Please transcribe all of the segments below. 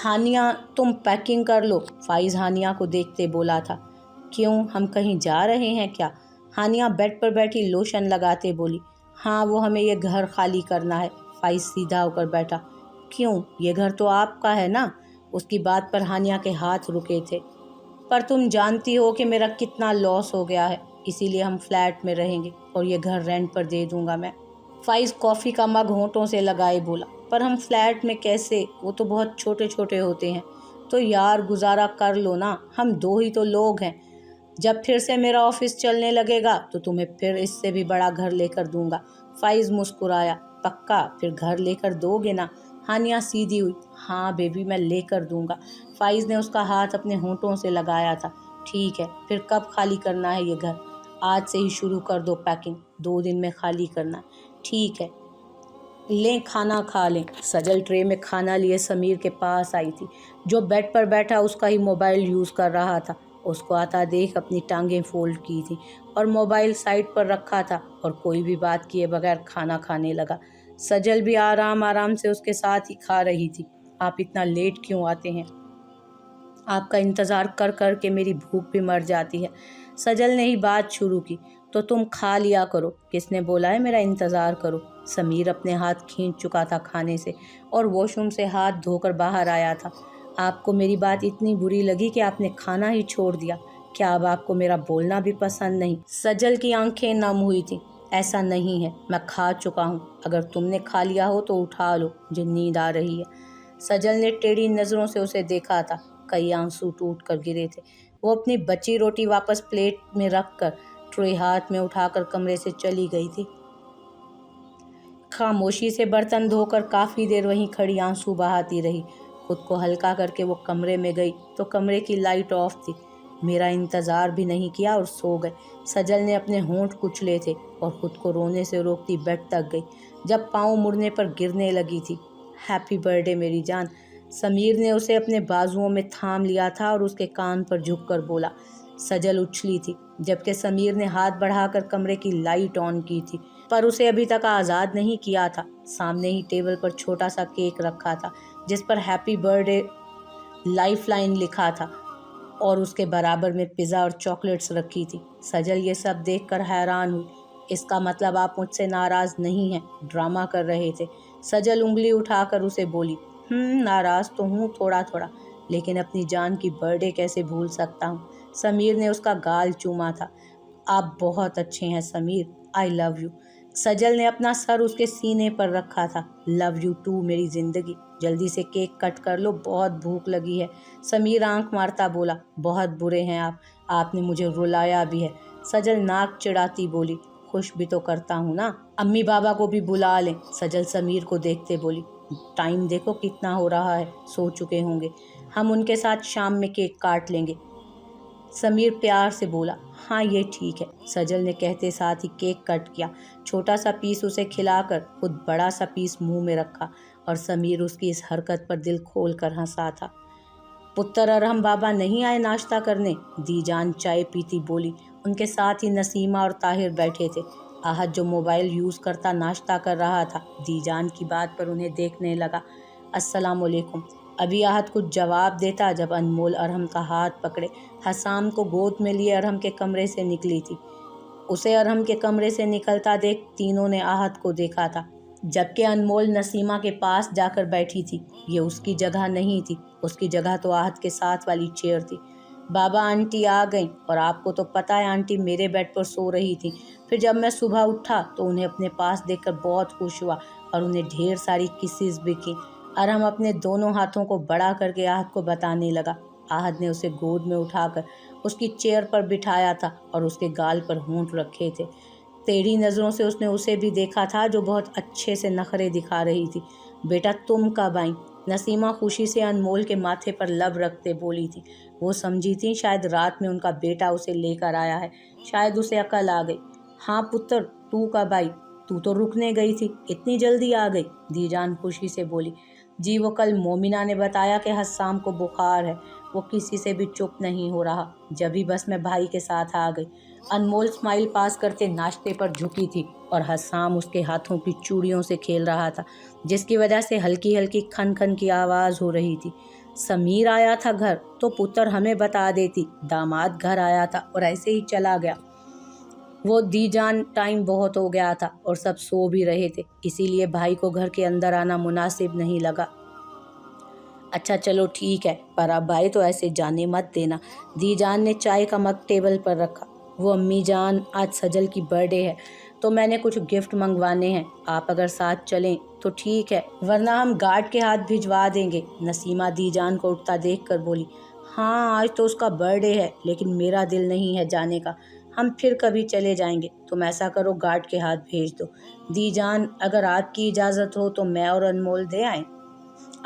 हानिया तुम पैकिंग कर लो, फ़ाइज़ हानिया को देखते बोला था। क्यों, हम कहीं जा रहे हैं क्या? हानिया बेड पर बैठी लोशन लगाते बोली। हाँ, वो हमें ये घर खाली करना है। फ़ाइज़ सीधा होकर बैठा। क्यों, ये घर तो आपका है ना? उसकी बात पर हानिया के हाथ रुके थे। पर तुम जानती हो कि मेरा कितना लॉस हो गया है, इसीलिए हम फ्लैट में रहेंगे और ये घर रेंट पर दे दूंगा मैं। फ़ाइज़ कॉफ़ी का मग होंठों से लगाए बोला। पर हम फ्लैट में कैसे, वो तो बहुत छोटे छोटे होते हैं। तो यार गुजारा कर लो ना, हम दो ही तो लोग हैं। जब फिर से मेरा ऑफिस चलने लगेगा तो तुम्हें फिर इससे भी बड़ा घर लेकर दूंगा। फ़ाइज़ मुस्कुराया। पक्का फिर घर लेकर दोगे ना? हानिया सीधी हुई। हाँ बेबी, मैं लेकर दूंगा। फ़ाइज़ ने उसका हाथ अपने होंठों से लगाया था। ठीक है, फिर कब खाली करना है ये घर? आज से ही शुरू कर दो पैकिंग, 2 दिन में खाली करना। ठीक है, लें खाना खा लें। सजल ट्रे में खाना लिए समीर के पास आई थी, जो बेड पर बैठा उसका ही मोबाइल यूज़ कर रहा था। उसको आता देख अपनी टांगें फोल्ड की थी और मोबाइल साइड पर रखा था और कोई भी बात किए बगैर खाना खाने लगा। सजल भी आराम आराम से उसके साथ ही खा रही थी। आप इतना लेट क्यों आते हैं? आपका इंतज़ार कर कर के मेरी भूख भी मर जाती है। सजल ने ही बात शुरू की। तो तुम खा लिया करो, किसने बोला है मेरा इंतज़ार करो? समीर अपने हाथ खींच चुका था खाने से और वॉशरूम से हाथ धोकर बाहर आया था। आपको मेरी बात इतनी बुरी लगी कि आपने खाना ही छोड़ दिया? क्या अब आपको मेरा बोलना भी पसंद नहीं? सजल की आंखें नम हुई थीं। ऐसा नहीं है, मैं खा चुका हूँ। अगर तुमने खा लिया हो तो उठा लो, मुझे नींद आ रही है। सजल ने टेढ़ी नज़रों से उसे देखा था। कई आंसू टूट कर गिरे थे। वो अपनी बची रोटी वापस प्लेट में रखकर ट्रे हाथ में उठाकर कमरे से चली गई थी। खामोशी से बर्तन धोकर काफ़ी देर वहीं खड़ी आंसू बहाती रही। खुद को हल्का करके वो कमरे में गई तो कमरे की लाइट ऑफ थी। मेरा इंतज़ार भी नहीं किया और सो गए। सजल ने अपने होंठ कुचले थे और खुद को रोने से रोकती बेड तक गई, जब पाँव मुड़ने पर गिरने लगी थी। हैप्पी बर्थडे मेरी जान। समीर ने उसे अपने बाजुओं में थाम लिया था और उसके कान पर झुककर बोला। सजल उछली थी, जबकि समीर ने हाथ बढ़ाकर कमरे की लाइट ऑन की थी, पर उसे अभी तक आज़ाद नहीं किया था। सामने ही टेबल पर छोटा सा केक रखा था, जिस पर हैप्पी बर्थडे लाइफ लाइन लिखा था और उसके बराबर में पिज़्ज़ा और चॉकलेट्स रखी थी। सजल ये सब देखकर हैरान हुई। इसका मतलब आप मुझसे नाराज़ नहीं हैं, ड्रामा कर रहे थे। सजल उंगली उठाकर उसे बोली। नाराज़ तो हूँ थोड़ा थोड़ा, लेकिन अपनी जान की बर्थडे कैसे भूल सकता हूँ? समीर ने उसका गाल चूमा था। आप बहुत अच्छे हैं समीर, आई लव यू। सजल ने अपना सर उसके सीने पर रखा था। लव यू टू मेरी ज़िंदगी। जल्दी से केक कट कर लो, बहुत भूख लगी है। समीर आंख मारता बोला। बहुत बुरे हैं आप, आपने मुझे रुलाया भी है। सजल नाक चिढ़ाती बोली। खुश भी तो करता हूँ ना। अम्मी बाबा को भी बुला लें, सजल समीर को देखते बोली। टाइम देखो कितना हो रहा है, सो चुके होंगे। हम उनके साथ शाम में केक काट लेंगे, समीर प्यार से बोला। हाँ ये ठीक है, सजल ने कहते साथ ही केक कट किया। छोटा सा पीस उसे खिलाकर खुद बड़ा सा पीस मुंह में रखा और समीर उसकी इस हरकत पर दिल खोल कर हंसा था। पुत्र अरहम बाबा नहीं आए नाश्ता करने? दीजान चाय पीती बोली। उनके साथ ही नसीमा और ताहिर बैठे थे। आहत जो मोबाइल यूज़ करता नाश्ता कर रहा था, दीजान की बात पर उन्हें देखने लगा। अस्सलाम वालेकुम। अभी आहत कुछ जवाब देता जब अनमोल अरहम का हाथ पकड़े हसाम को गोद में लिए अरहम के कमरे से निकली थी। उसे अरहम के कमरे से निकलता देख तीनों ने आहत को देखा था, जबकि अनमोल नसीमा के पास जाकर बैठी थी। ये उसकी जगह नहीं थी, उसकी जगह तो आहत के साथ वाली चेयर थी। बाबा आंटी आ गई, और आपको तो पता है आंटी मेरे बेड पर सो रही थी। फिर जब मैं सुबह उठा तो उन्हें अपने पास देखकर बहुत खुश हुआ और उन्हें ढेर सारी किसेस भी की। अरहम अपने दोनों हाथों को बड़ा करके आहत को बताने लगा। आहत ने उसे गोद में उठाकर उसकी चेयर पर बिठाया था और उसके गाल पर होंठ रखे थे। टेढ़ी नज़रों से उसने उसे भी देखा था, जो बहुत अच्छे से नखरे दिखा रही थी। बेटा तुम कब आई? नसीमा खुशी से अनमोल के माथे पर लब रखते बोली थी। वो समझी थी शायद रात में उनका बेटा उसे लेकर आया है, शायद उसे अकल आ गई। हाँ पुत्र, तू कब आई? तू तो रुकने गई थी, इतनी जल्दी आ गई? दीजान खुशी से बोली। जी वो कल मोमिना ने बताया कि हस्साम को बुखार है, वो किसी से भी चुप नहीं हो रहा, जब भी बस मैं भाई के साथ आ गई। अनमोल स्माइल पास करते नाश्ते पर झुकी थी और हस्साम उसके हाथों की चूड़ियों से खेल रहा था, जिसकी वजह से हल्की हल्की खन खन की आवाज़ हो रही थी। समीर आया था घर तो पुत्र हमें बता देती, दामाद घर आया था और ऐसे ही चला गया। वो दी जान टाइम बहुत हो गया था और सब सो भी रहे थे, इसीलिए भाई को घर के अंदर आना मुनासिब नहीं लगा। अच्छा चलो ठीक है, पर अब भाई तो ऐसे जाने मत देना। दी जान ने चाय का मग टेबल पर रखा। वो अम्मी जान, आज सजल की बर्थडे है तो मैंने कुछ गिफ्ट मंगवाने हैं, आप अगर साथ चलें तो ठीक है, वरना हम गार्ड के हाथ भिजवा देंगे। नसीमा दी जान को उठता देखकर बोली, हाँ आज तो उसका बर्थडे है, लेकिन मेरा दिल नहीं है जाने का, हम फिर कभी चले जाएंगे। तुम ऐसा करो, गार्ड के हाथ भेज दो। दी जान, अगर आपकी इजाज़त हो तो मैं और अनमोल दे आएं।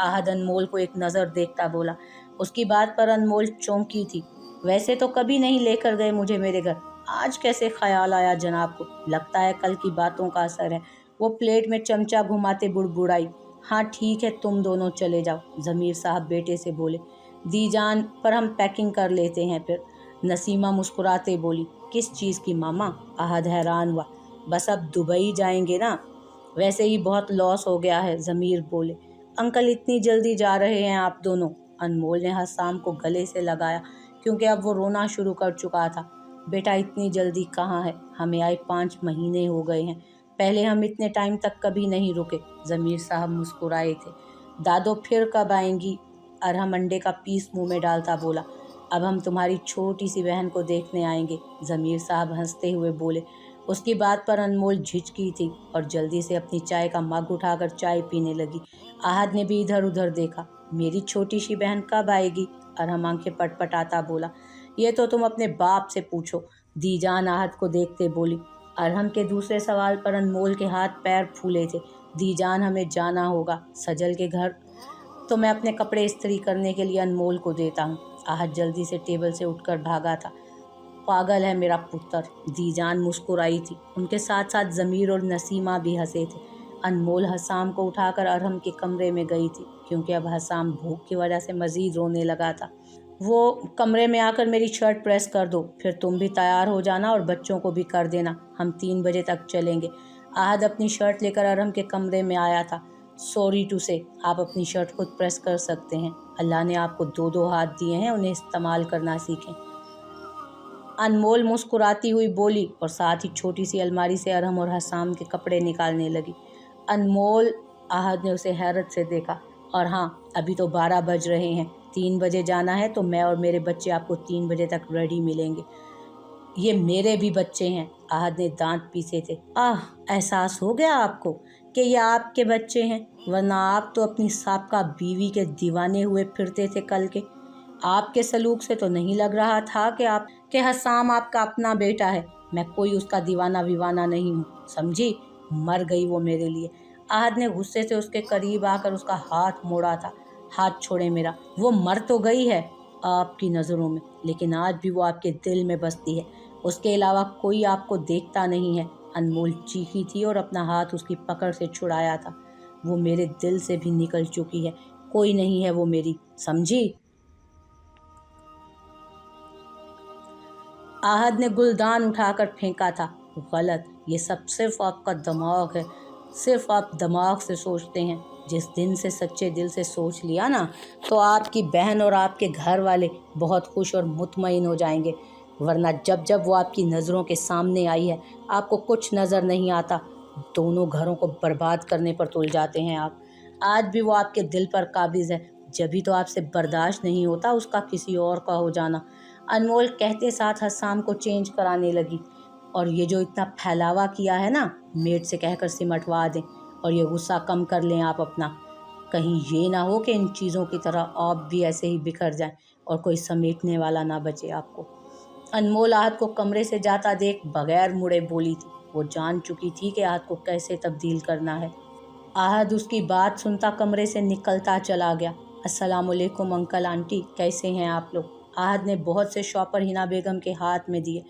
आहद अनमोल को एक नज़र देखता बोला। उसकी बात पर अनमोल चौंकी थी। वैसे तो कभी नहीं लेकर गए मुझे मेरे घर, आज कैसे ख्याल आया जनाब को? लगता है कल की बातों का असर है। वो प्लेट में चमचा घुमाते बुड़बुड़ाई। हाँ ठीक है, तुम दोनों चले जाओ, ज़मीर साहब बेटे से बोले। दी जान, पर हम पैकिंग कर लेते हैं फिर। नसीमा मुस्कुराते बोली, किस चीज़ की मामा? आहद हैरान हुआ। बस अब दुबई जाएंगे ना, वैसे ही बहुत लॉस हो गया है, ज़मीर बोले। अंकल इतनी जल्दी जा रहे हैं आप दोनों? अनमोल ने हसाम को गले से लगाया, क्योंकि अब वो रोना शुरू कर चुका था। बेटा इतनी जल्दी कहाँ है, हमें आए 5 महीने हो गए हैं, पहले हम इतने टाइम तक कभी नहीं रुके। ज़मीर साहब मुस्कुराए थे। दादो फिर कब आएंगी? अरहम अंडे का पीस मुंह में डालता बोला, अब हम तुम्हारी छोटी सी बहन को देखने आएंगे। ज़मीर साहब हंसते हुए बोले। उसकी बात पर अनमोल झिझकी थी और जल्दी से अपनी चाय का मग उठाकर चाय पीने लगी। आहद ने भी इधर उधर देखा। मेरी छोटी सी बहन कब आएगी? अरहम आंखें पटपटाता बोला, ये तो तुम अपने बाप से पूछो। दीजान आहद को देखते बोली। अरहम के दूसरे सवाल पर अनमोल के हाथ पैर फूले थे। दीजान, हमें जाना होगा सजल के घर, तो मैं अपने कपड़े इस्त्री करने के लिए अनमोल को देता हूँ। आहद जल्दी से टेबल से उठकर भागा था। पागल है मेरा पुत्र, दीजान मुस्कुराई थी। उनके साथ साथ ज़मीर और नसीमा भी हंसे थे। अनमोल हसाम को उठाकर अरहम के कमरे में गई थी, क्योंकि अब हसाम भूख की वजह से मज़ीद रोने लगा था। वो कमरे में आकर मेरी शर्ट प्रेस कर दो, फिर तुम भी तैयार हो जाना और बच्चों को भी कर देना, हम 3 बजे तक चलेंगे। आहद अपनी शर्ट लेकर अरहम के कमरे में आया था। सॉरी टू से, आप अपनी शर्ट खुद प्रेस कर सकते हैं, अल्लाह ने आपको 2 हाथ दिए हैं, उन्हें इस्तेमाल करना सीखें। अनमोल मुस्कुराती हुई बोली और साथ ही छोटी सी अलमारी से अरहम और हसाम के कपड़े निकालने लगी। अनमोल, आहद ने उसे हैरत से देखा। और हाँ, अभी तो 12 बज रहे हैं, 3 बजे जाना है, तो मैं और मेरे बच्चे आपको 3 बजे तक रेडी मिलेंगे। ये मेरे भी बच्चे हैं, आहद ने दांत पीसे थे। एहसास हो गया आपको कि ये आपके बच्चे हैं, वरना आप तो अपनी साबका बीवी के दीवाने हुए फिरते थे कल के। आपके सलूक से तो नहीं लग रहा था कि हसाम आपका अपना बेटा है। मैं कोई उसका दीवाना विवाना नहीं हूँ, समझी? मर गई वो मेरे लिए। आहद ने गुस्से से उसके करीब आकर उसका हाथ मोड़ा था। हाथ छोड़े मेरा, वो मर तो गई है आपकी नज़रों में, लेकिन आज भी वो आपके दिल में बसती है, उसके अलावा कोई आपको देखता नहीं है। अनमोल चीखी थी और अपना हाथ उसकी पकड़ से छुड़ाया था। वो मेरे दिल से भी निकल चुकी है, कोई नहीं है वो मेरी, समझी? आहद ने गुलदान उठाकर फेंका था। गलत, ये सब सिर्फ आपका दिमाग है, सिर्फ आप दिमाग से सोचते हैं। जिस दिन से सच्चे दिल से सोच लिया ना, तो आपकी बहन और आपके घर वाले बहुत खुश और मुतमईन हो जाएंगे, वरना जब जब वो आपकी नज़रों के सामने आई है, आपको कुछ नज़र नहीं आता। दोनों घरों को बर्बाद करने पर तुल जाते हैं आप। आज भी वो आपके दिल पर काबिज़ है, जब भी तो आपसे बर्दाश्त नहीं होता उसका किसी और का हो जाना। अनमोल कहते साथ हसाम को चेंज कराने लगी। और ये जो इतना फैलावा किया है ना, मेड से कहकर सिमटवा दें और ये गुस्सा कम कर लें आप अपना। कहीं ये ना हो कि इन चीज़ों की तरह आप भी ऐसे ही बिखर जाएं और कोई समेटने वाला ना बचे आपको। अनमोल आहद को कमरे से जाता देख बगैर मुड़े बोली थी। वो जान चुकी थी कि आहद को कैसे तब्दील करना है। आहद उसकी बात सुनता कमरे से निकलता चला गया। अस्सलामुअलैकुम अंकल आंटी, कैसे हैं आप लोग? आहद ने बहुत से शॉपर हिना बेगम के हाथ में दिए।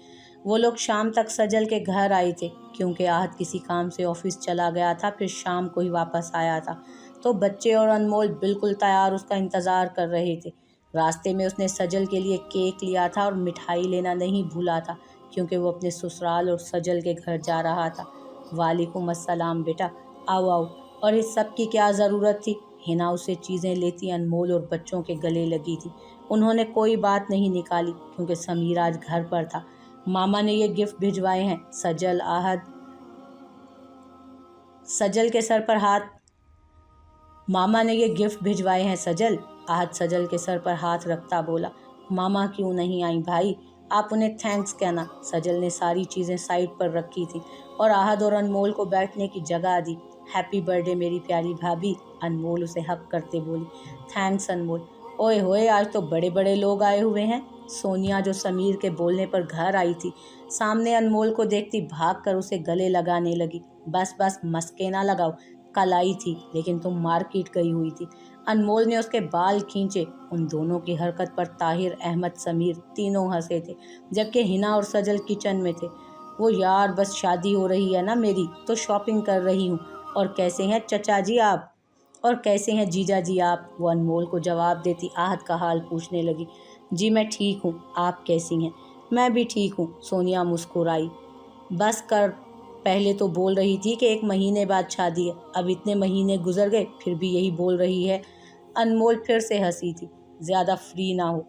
वो लोग शाम तक सजल के घर आए थे, क्योंकि आहद किसी काम से ऑफिस चला गया था, फिर शाम को ही वापस आया था। तो बच्चे और अनमोल बिल्कुल तैयार उसका इंतज़ार कर रहे थे। रास्ते में उसने सजल के लिए केक लिया था और मिठाई लेना नहीं भूला था, क्योंकि वो अपने ससुराल और सजल के घर जा रहा था। वालेकुम अस्सलाम बेटा, आओ आओ। और इस सब की क्या ज़रूरत थी? हिना उससे चीज़ें लेती अनमोल और बच्चों के गले लगी थी। उन्होंने कोई बात नहीं निकाली क्योंकि समीर आज घर पर था। मामा ने ये गिफ्ट भिजवाए हैं। सजल के सर पर हाथ मामा ने ये गिफ्ट भिजवाए हैं सजल। आहद सजल के सर पर हाथ रखता बोला, मामा क्यों नहीं आई भाई, आप उन्हें थैंक्स कहना। सजल ने सारी चीज़ें साइड पर रखी थी और आहद और अनमोल को बैठने की जगह दी। हैप्पी बर्थडे मेरी प्यारी भाभी, अनमोल उसे हक करते बोली। थैंक्स अनमोल। ओए होए, आज तो बड़े बड़े लोग आए हुए हैं। सोनिया जो समीर के बोलने पर घर आई थी, सामने अनमोल को देखती भागकर उसे गले लगाने लगी। बस मस्के ना लगाओ, कल आई थी लेकिन तुम मार्केट गई हुई थी। अनमोल ने उसके बाल खींचे। उन दोनों की हरकत पर ताहिर, अहमद, समीर तीनों हंसे थे, जबकि हिना और सजल किचन में थे। वो यार बस शादी हो रही है ना मेरी, तो शॉपिंग कर रही हूँ। और कैसे हैं चचा जी आप, और कैसे हैं जीजा जी आप, वो अनमोल को जवाब देती आहद का हाल पूछने लगी। जी मैं ठीक हूँ, आप कैसी हैं। मैं भी ठीक हूँ, सोनिया मुस्कुराई। बस कर, पहले तो बोल रही थी कि 1 महीने बाद शादी है, अब इतने महीने गुजर गए फिर भी यही बोल रही है। अनमोल फिर से हंसी थी। ज़्यादा फ्री ना हो।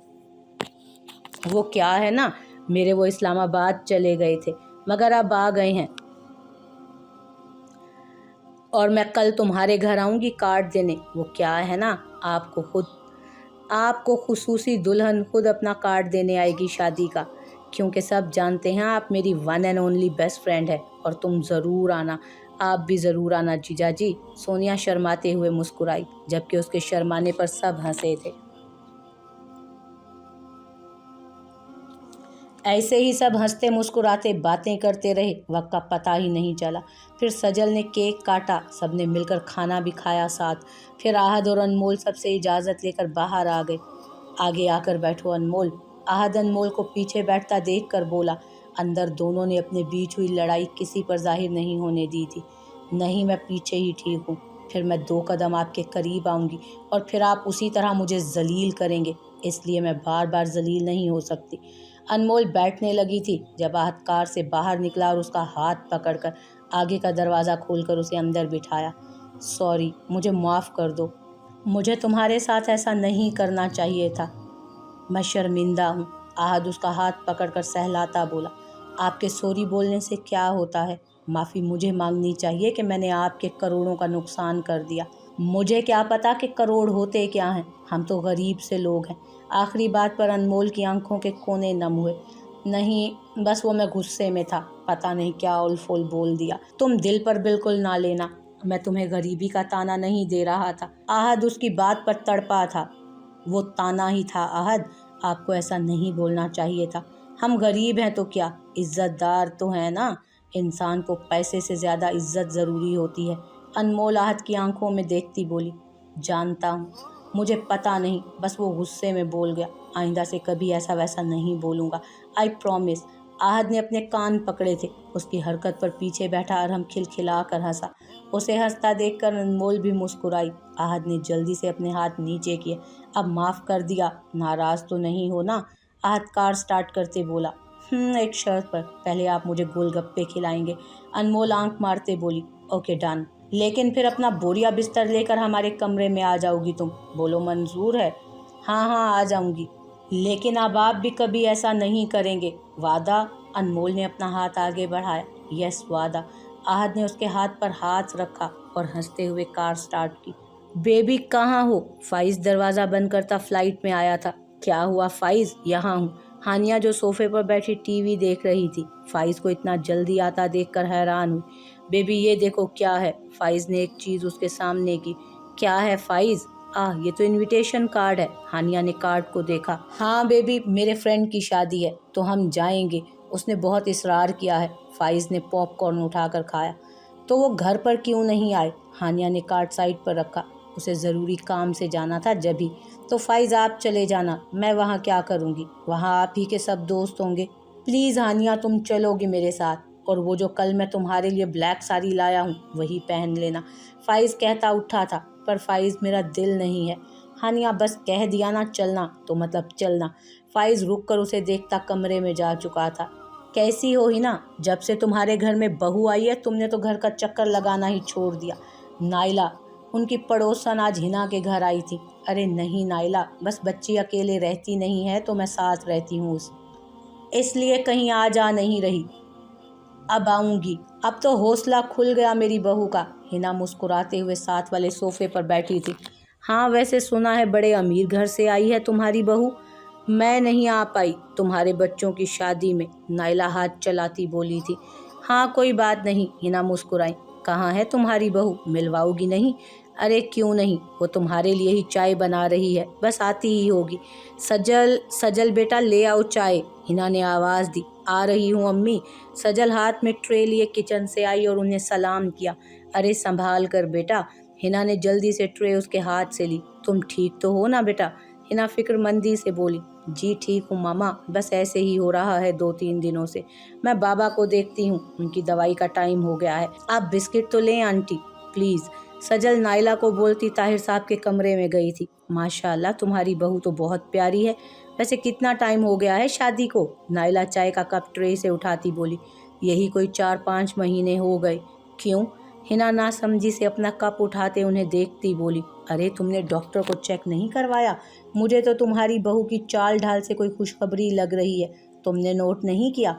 वो क्या है ना, मेरे वो इस्लामाबाद चले गए थे मगर अब आ गए हैं और मैं कल तुम्हारे घर आऊँगी कार्ड देने। वो क्या है ना, आपको खुसूसी दुल्हन खुद अपना कार्ड देने आएगी शादी का, क्योंकि सब जानते हैं आप मेरी one and only best friend है। और तुम ज़रूर आना, आप भी ज़रूर आना जीजा जी। सोनिया शर्माते हुए मुस्कुराई, जबकि उसके शर्माने पर सब हंसे थे। ऐसे ही सब हंसते मुस्कुराते बातें करते रहे। वक्त का पता ही नहीं चला। फिर सजल ने केक काटा, सबने मिलकर खाना भी खाया साथ। फिर आहद और अनमोल सबसे इजाज़त लेकर बाहर आ गए। आगे आकर बैठो अनमोल। आहद अनमोल को पीछे बैठता देखकर बोला। अंदर दोनों ने अपने बीच हुई लड़ाई किसी पर जाहिर नहीं होने दी थी। नहीं, मैं पीछे ही ठीक हूँ। फिर मैं 2 कदम आपके करीब आऊँगी और फिर आप उसी तरह मुझे जलील करेंगे, इसलिए मैं बार बार जलील नहीं हो सकती। अनमोल बैठने लगी थी जब आहद कार से बाहर निकला और उसका हाथ पकड़कर आगे का दरवाज़ा खोलकर उसे अंदर बिठाया। सॉरी, मुझे माफ़ कर दो, मुझे तुम्हारे साथ ऐसा नहीं करना चाहिए था, मैं शर्मिंदा हूँ। आहद उसका हाथ पकड़कर सहलाता बोला। आपके सॉरी बोलने से क्या होता है, माफ़ी मुझे मांगनी चाहिए कि मैंने आपके करोड़ों का नुकसान कर दिया। मुझे क्या पता कि करोड़ होते क्या हैं, हम तो गरीब से लोग हैं। आखिरी बात पर अनमोल की आंखों के कोने नम हुए। नहीं, बस वो मैं गुस्से में था, पता नहीं क्या उल फुल बोल दिया। तुम दिल पर बिल्कुल ना लेना, मैं तुम्हें गरीबी का ताना नहीं दे रहा था। आहद उसकी बात पर तड़पा था। वो ताना ही था आहद, आपको ऐसा नहीं बोलना चाहिए था। हम गरीब हैं तो क्या, इज्जतदार तो हैं ना। इंसान को पैसे से ज़्यादा इज्जत ज़रूरी होती है। अनमोल आहद की आंखों में देखती बोली। जानता हूँ, मुझे पता नहीं, बस वो गुस्से में बोल गया। आइंदा से कभी ऐसा वैसा नहीं बोलूँगा, आई प्रॉमिस। आहद ने अपने कान पकड़े थे। उसकी हरकत पर पीछे बैठा अरहम खिलखिला कर हंसा। उसे हंसता देखकर अनमोल भी मुस्कुराई। आहद ने जल्दी से अपने हाथ नीचे किए। अब माफ़ कर दिया, नाराज़ तो नहीं हो ना। आहद कार स्टार्ट करते बोला। एक शर्त पर, पहले आप मुझे गोलगप्पे खिलाएंगे। अनमोल आंख मारते बोली। ओके डन, लेकिन फिर अपना बोरिया बिस्तर लेकर हमारे कमरे में आ जाओगी तुम। बोलो मंजूर है। हाँ आ जाऊंगी, लेकिन अब आप भी कभी ऐसा नहीं करेंगे, वादा। अनमोल ने अपना हाथ आगे बढ़ाया। यस वादा। आहद ने उसके हाथ पर हाथ रखा और हंसते हुए कार स्टार्ट की। बेबी कहाँ हो, फाइज दरवाज़ा बंद करता फ्लाइट में आया था। क्या हुआ फाइज, यहाँ हूँ। हानिया जो सोफे पर बैठी टीवी देख रही थी, फाइज को इतना जल्दी आता देखकर हैरान हुई। बेबी ये देखो क्या है। फाइज ने एक चीज़ उसके सामने की। क्या है फाइज। ये तो इनविटेशन कार्ड है। हानिया ने कार्ड को देखा। हाँ बेबी, मेरे फ्रेंड की शादी है तो हम जाएंगे, उसने बहुत इसरार किया है। फाइज ने पॉपकॉर्न उठाकर खाया। तो वो घर पर क्यों नहीं आए। हानिया ने कार्ड साइड पर रखा। उसे ज़रूरी काम से जाना था जभी। तो फाइज आप चले जाना, मैं वहाँ क्या करूँगी, वहाँ आप ही के सब दोस्त होंगे। प्लीज़ हानिया तुम चलोगी मेरे साथ, और वो जो कल मैं तुम्हारे लिए ब्लैक साड़ी लाया हूँ वही पहन लेना। फाइज कहता उठा था, पर फाइज मेरा दिल नहीं है। हानिया बस कह दिया ना चलना तो मतलब चलना। फाइज रुक कर उसे देखता कमरे में जा चुका था। कैसी हो हिना, जब से तुम्हारे घर में बहू आई है तुमने तो घर का चक्कर लगाना ही छोड़ दिया। नाइला, ان کی پڑوسن آج ہنا کے گھر آئی تھی۔ ارے نہیں نائلہ، بس بچی اکیلے رہتی نہیں ہے تو میں ساتھ رہتی ہوں اس لیے کہیں آ جا نہیں رہی۔ اب آؤں گی، اب تو حوصلہ کھل گیا میری بہو کا۔ ہنا مسکراتے ہوئے ساتھ والے صوفے پر بیٹھی تھی۔ ہاں ویسے سنا ہے بڑے امیر گھر سے آئی ہے تمہاری بہو۔ میں نہیں آ پائی تمہارے بچوں کی شادی میں، نائلہ ہاتھ چلاتی بولی تھی۔ ہاں کوئی بات نہیں، ہنا مسکرائی۔ کہاں ہے تمہاری بہو، ملواؤ گی نہیں؟ ارے کیوں نہیں، وہ تمہارے لیے ہی چائے بنا رہی ہے، بس آتی ہی ہوگی۔ سجل بیٹا لے آؤ چائے، ہنا نے آواز دی۔ آ رہی ہوں امی۔ سجل ہاتھ میں ٹرے لیے کچن سے آئی اور انہیں سلام کیا۔ ارے سنبھال کر بیٹا، ہنا نے جلدی سے ٹرے اس کے ہاتھ سے لی۔ تم ٹھیک تو ہو نا بیٹا؟ ہنا فکر مندی سے بولی۔ جی ٹھیک ہوں ماما، بس ایسے ہی ہو رہا ہے 2-3 دنوں سے۔ میں بابا کو دیکھتی ہوں، ان کی دوائی کا ٹائم ہو گیا ہے۔ آپ بسکٹ تو لیں آنٹی پلیز۔ سجل نائلہ کو بولتی طاہر صاحب کے کمرے میں گئی تھی۔ ماشاء اللہ تمہاری بہو تو بہت پیاری ہے۔ ویسے کتنا ٹائم ہو گیا ہے شادی کو؟ نائلہ چائے کا کپ ٹرے سے اٹھاتی بولی۔ یہی کوئی 4-5 مہینے ہو گئے۔ کیوں؟ ہنا ناسمجھی سے اپنا کپ اٹھاتے انہیں دیکھتی بولی۔ ارے تم نے ڈاکٹر کو چیک نہیں کروایا؟ مجھے تو تمہاری بہو کی چال ڈھال سے کوئی خوشخبری لگ رہی ہے، تم نے نوٹ نہیں کیا؟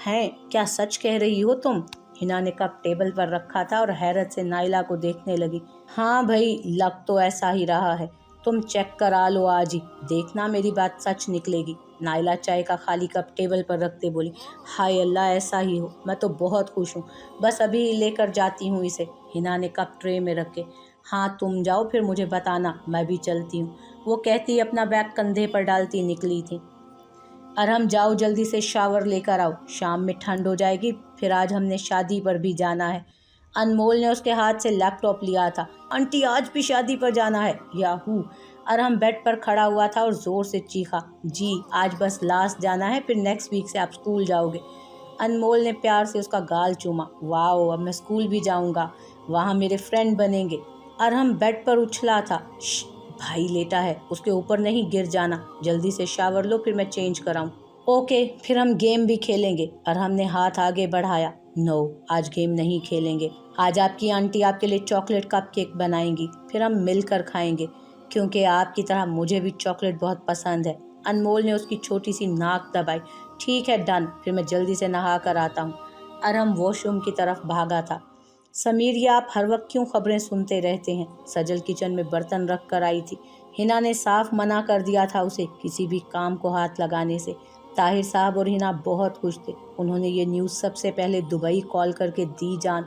ہیں کیا سچ کہہ رہی ہو تم؟ ہنا نے کپ ٹیبل پر رکھا تھا اور حیرت سے نائلہ کو دیکھنے لگی۔ ہاں بھائی لگ تو ایسا ہی رہا ہے، تم چیک کرا لو آج ہی، دیکھنا میری بات سچ نکلے گی۔ نائلہ چائے کا خالی کپ ٹیبل پر رکھتے بولی۔ ہائے اللہ ایسا ہی ہو، میں تو بہت خوش ہوں، بس ابھی لے کر جاتی ہوں اسے، ہنا نے کپ ٹرے میں رکھے۔ ہاں تم جاؤ پھر مجھے بتانا، میں بھی چلتی ہوں، وہ کہتی اپنا بیگ کندھے پر ڈالتی نکلی تھی۔ ارحم جاؤ جلدی سے شاور لے کر آؤ، شام میں ٹھنڈ ہو جائے گی، پھر آج ہم نے شادی پر بھی جانا ہے۔ انمول نے اس کے ہاتھ سے لیپ ٹاپ لیا تھا۔ آنٹی آج بھی شادی پر جانا ہے؟ یاہو! ارحم بیڈ پر کھڑا ہوا تھا اور زور سے چیخا۔ جی آج بس لاسٹ جانا ہے، پھر نیکسٹ ویک سے آپ اسکول جاؤ گے۔ انمول نے پیار سے اس کا گال چوما۔ واو اب میں اسکول بھی جاؤں گا، وہاں میرے فرینڈ بنیں گے۔ ارحم بیڈ پر اچھلا تھا۔ شش بھائی لیٹا ہے، اس کے اوپر نہیں گر جانا، جلدی سے شاور لو پھر میں چینج کراؤں۔ اوکے پھر ہم گیم بھی کھیلیں گے۔ ارحم نے ہاتھ آگے بڑھایا۔ نو آج گیم نہیں کھیلیں گے، آج آپ کی آنٹی آپ کے لیے چاکلیٹ کپ کیک بنائیں گی، پھر ہم مل کر کھائیں گے، کیونکہ آپ کی طرح مجھے بھی چاکلیٹ بہت پسند ہے۔ انمول نے اس کی چھوٹی سی ناک دبائی۔ ٹھیک ہے ڈن، پھر میں جلدی سے نہا کر آتا ہوں۔ ارحم واش روم کی طرف بھاگا تھا۔ سمیر یہ آپ ہر وقت کیوں خبریں سنتے رہتے ہیں؟ سجل کچن میں برتن رکھ کر آئی تھی۔ ہنا نے صاف منع کر دیا تھا اسے کسی بھی کام کو ہاتھ لگانے سے۔ طاہر صاحب اور ہنا بہت خوش تھے، انہوں نے یہ نیوز سب سے پہلے دبئی کال کر کے دی جان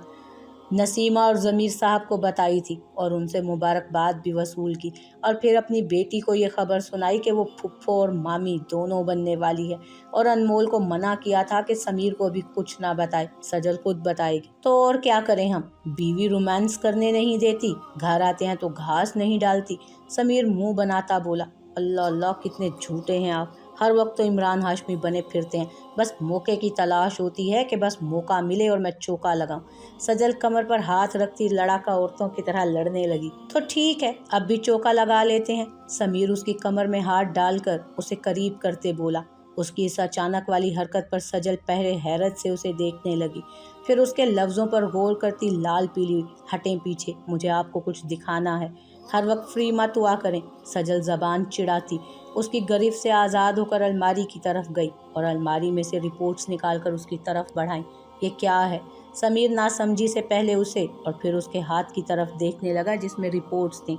نسیمہ اور ضمیر صاحب کو بتائی تھی اور ان سے مبارکباد بھی وصول کی، اور پھر اپنی بیٹی کو یہ خبر سنائی کہ وہ پھپھو اور مامی دونوں بننے والی ہے، اور انمول کو منع کیا تھا کہ سمیر کو بھی کچھ نہ بتائے، سجل خود بتائے گی۔ تو اور کیا کریں ہم، بیوی رومانس کرنے نہیں دیتی، گھر آتے ہیں تو گھاس نہیں ڈالتی، سمیر منہ بناتا بولا۔ اللہ اللہ کتنے جھوٹے ہیں آپ، ہر وقت تو عمران ہاشمی بنے پھرتے ہیں، بس موقع کی تلاش ہوتی ہے کہ بس موقع ملے اور میں چوکا لگاؤں۔ سجل کمر پر ہاتھ رکھتی لڑاکا عورتوں کی طرح لڑنے لگی۔ تو ٹھیک ہے اب بھی چوکا لگا لیتے ہیں، سمیر اس کی کمر میں ہاتھ ڈال کر اسے قریب کرتے بولا۔ اس کی اس اچانک والی حرکت پر سجل پہلے حیرت سے اسے دیکھنے لگی، پھر اس کے لفظوں پر غور کرتی لال پیلی ہوئی۔ ہٹیں پیچھے، مجھے آپ کو کچھ دکھانا ہے، ہر وقت فری مت ہوا کریں۔ سجل زبان چڑھاتی اس کی گرفت سے آزاد ہو کر الماری کی طرف گئی اور الماری میں سے رپورٹس نکال کر اس کی طرف بڑھائیں۔ یہ کیا ہے؟ سمیر ناسمجھی سے پہلے اسے اور پھر اس کے ہاتھ کی طرف دیکھنے لگا جس میں رپورٹس تھیں۔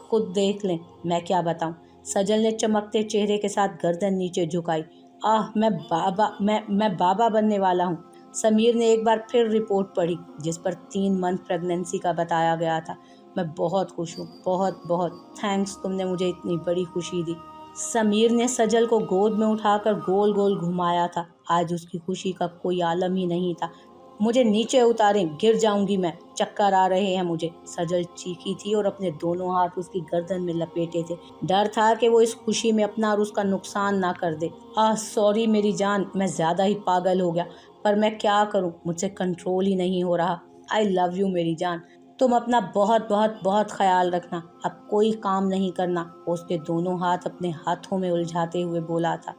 خود دیکھ لیں، میں کیا بتاؤں؟ سجل نے چمکتے چہرے کے ساتھ گردن نیچے جھکائی۔ میں بابا بننے والا ہوں۔ سمیر نے ایک بار پھر رپورٹ پڑھی جس پر 3 منتھ پریگننسی کا بتایا گیا تھا۔ میں بہت خوش ہوں، بہت بہت تھینکس، تم نے مجھے اتنی بڑی خوشی دی۔ سمیر نے سجل کو گود میں اٹھا کر گول گول گھمایا تھا، آج اس کی خوشی کا کوئی عالم ہی نہیں تھا۔ مجھے نیچے اتاریں، گر جاؤں گی میں، چکر آ رہے ہیں مجھے، سجل چیخی تھی اور اپنے دونوں ہاتھ اس کی گردن میں لپیٹے تھے۔ ڈر تھا کہ وہ اس خوشی میں اپنا اور اس کا نقصان نہ کر دے۔ سوری میری جان، میں زیادہ ہی پاگل ہو گیا، پر میں کیا کروں، مجھ سے کنٹرول ہی نہیں ہو رہا۔ آئی لو یو میری جان، تم اپنا بہت بہت بہت خیال رکھنا، اب کوئی کام نہیں کرنا، وہ اس کے دونوں ہاتھ اپنے ہاتھوں میں الجھاتے ہوئے بولا تھا۔